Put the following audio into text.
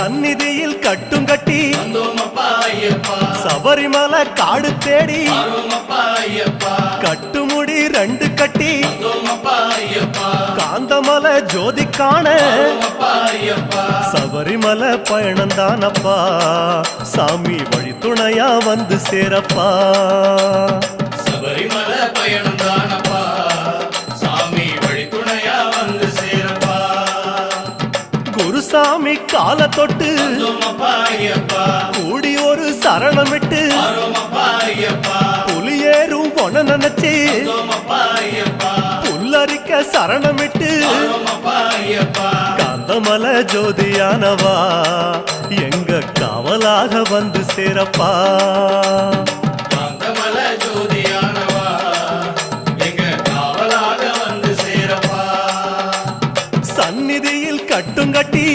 சந்நிதியில் கட்டும் கட்டி சபரிமலை காடு தேடி கட்டுமுடி 2 கட்டி காந்தமலை ஜோதி காண சபரிமலை பயணந்தானப்பா சாமி வழி துணையா வந்து சேரப்பா சபரிமலை பயணந்தானப்பா சாமி வழி துணையா வந்து சேரப்பா குருசாமி கால தொட்டு கூடி ஒரு சரணமிட்டு புலியேறும் பொன நினைச்சு புல்லரிக்க சரணமிட்டு காந்தமலை ஜோதியானவா எங்க காவலாக வந்து சேரப்பா காந்தமலை ஜோதியானவா எங்க காவலாக வந்து சேரப்பா சந்நிதியில் கட்டும் கட்டி